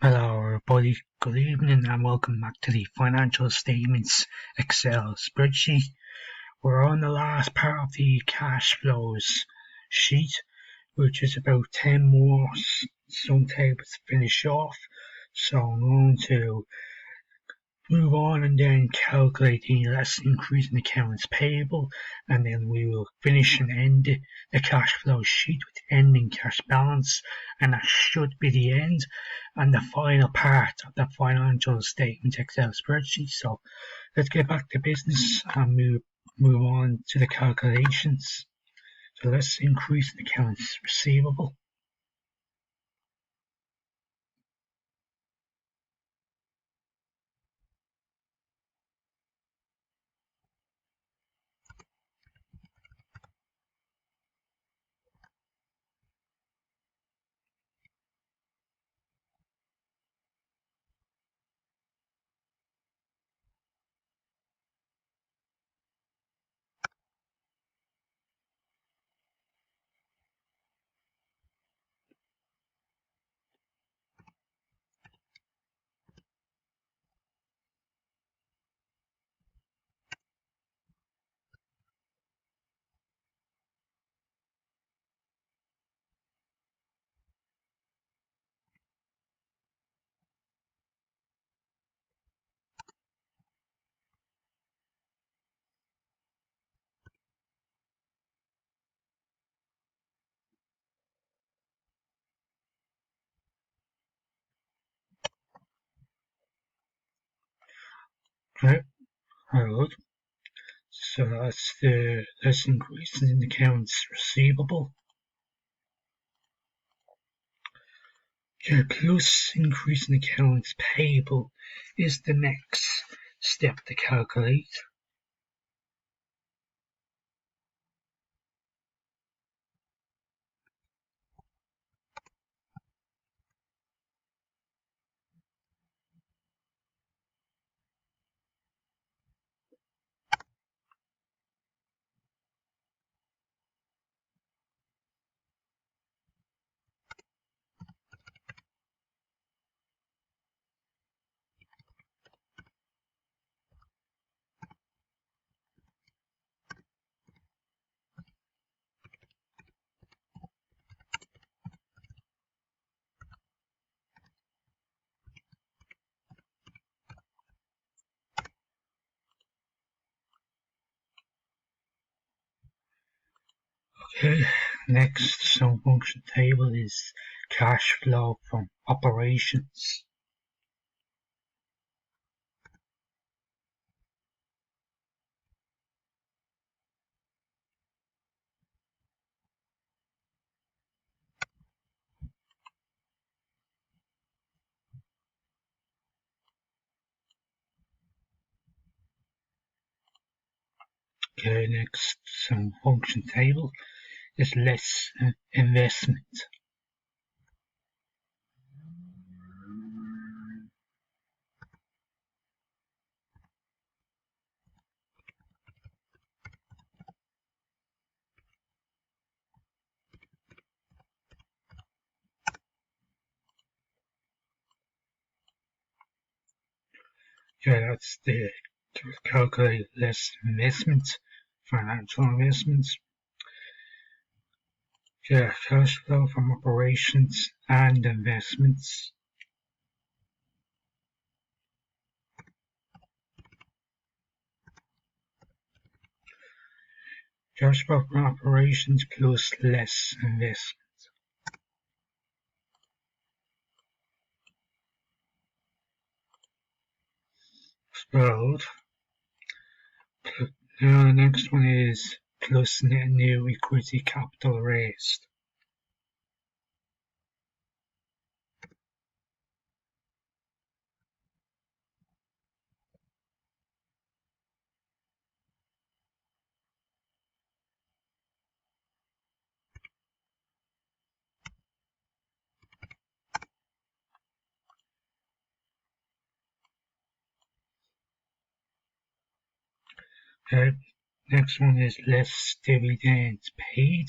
Hello everybody, good evening and welcome back to the Financial Statements Excel spreadsheet. We're on the last part of the cash flows sheet, which is about 10 more sum tables to finish off. So I'm going to move on and then calculate the less increase in accounts payable, and then we will finish and end the cash flow sheet with ending cash balance, and that should be the end and the final part of the financial statement Excel spreadsheet. So let's get back to business and move on to the calculations. So let's increase the accounts receivable. Right, good. So that's the less increase in accounts receivable. Plus increase in accounts payable is the next step to calculate. Okay, next sum function table is cash flow from operations. Okay, next sum function table is less investment. Okay, that's the calculate less investment, financial investments. Yeah, cash flow from operations and investments. Cash flow from operations plus less investment. Spelled. Now the next one is plus net new equity capital raised. Okay, next one is less dividends paid.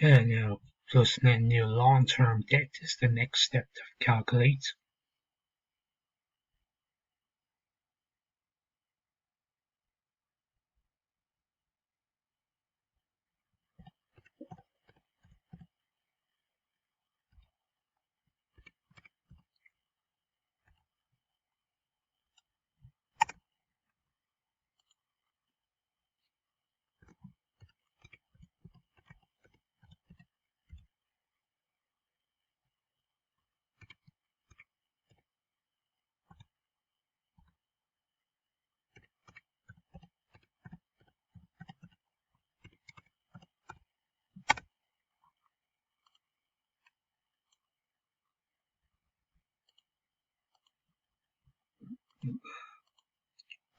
Okay, now plus net new long-term debt is the next step to calculate.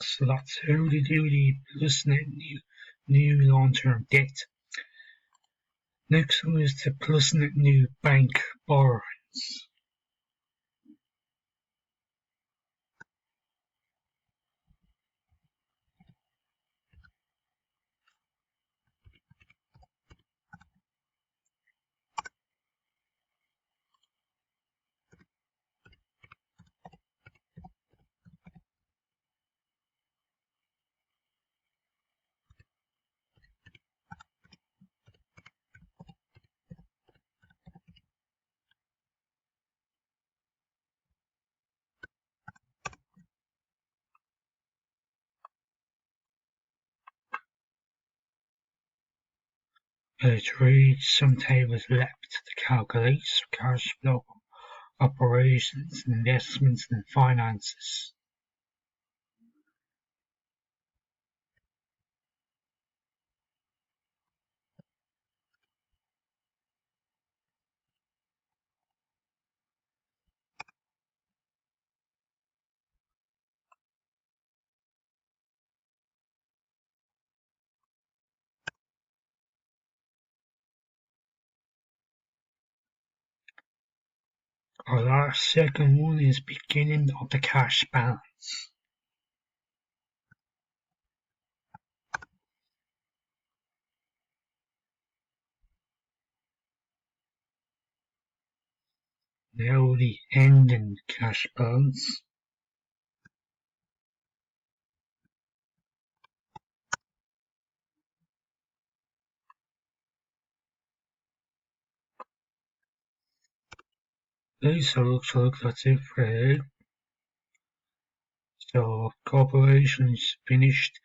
So that's how to do the plus net new long-term debt. Next one is the plus net new bank borrowings. Three some tables left to calculate cash flow, operations, investments, and finances. Our second one is beginning of the cash balance. Now the ending cash balance. Okay, so that's it for today. So corporation is finished,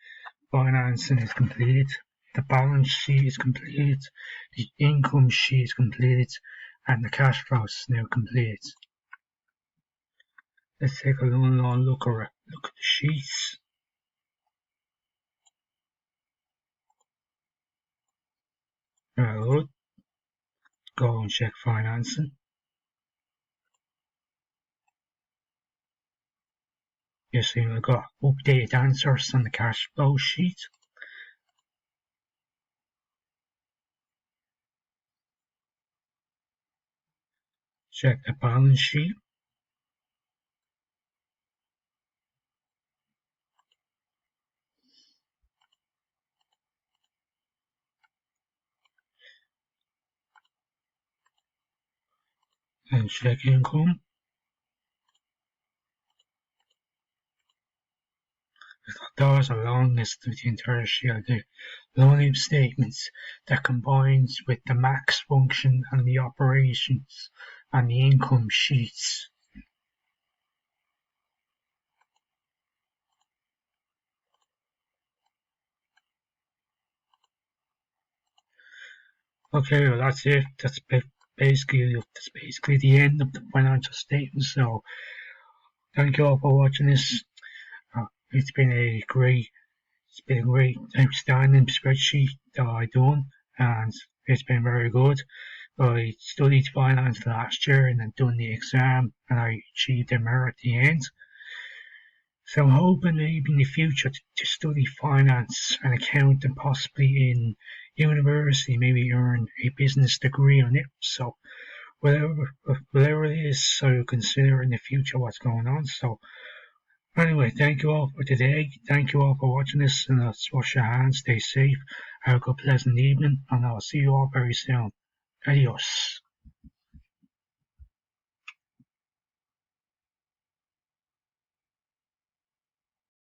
financing is completed, the balance sheet is completed, the income sheet is completed, and the cash flow is now completed. Let's take a long look at the sheets. Very good. Go and check financing. You see we've got updated answers on the cash flow sheet. Check the balance sheet. And check income. That was a long list of the entire sheet of the loan statements that combines with the max function and the operations and the income sheets. Okay, well that's it. That's basically the end of the financial statement. So thank you all for watching this. It's been a great outstanding spreadsheet that I done, and it's been very good. I studied finance last year and then done the exam, and I achieved a merit at the end. So I'm hoping maybe in the future to study finance and accounting, possibly in university, maybe earn a business degree on it. So whatever it is, I will consider in the future what's going on. So anyway, thank you all for today. Thank you all for watching this, and let's wash your hands, stay safe, have a good pleasant evening, and I'll see you all very soon. Adios.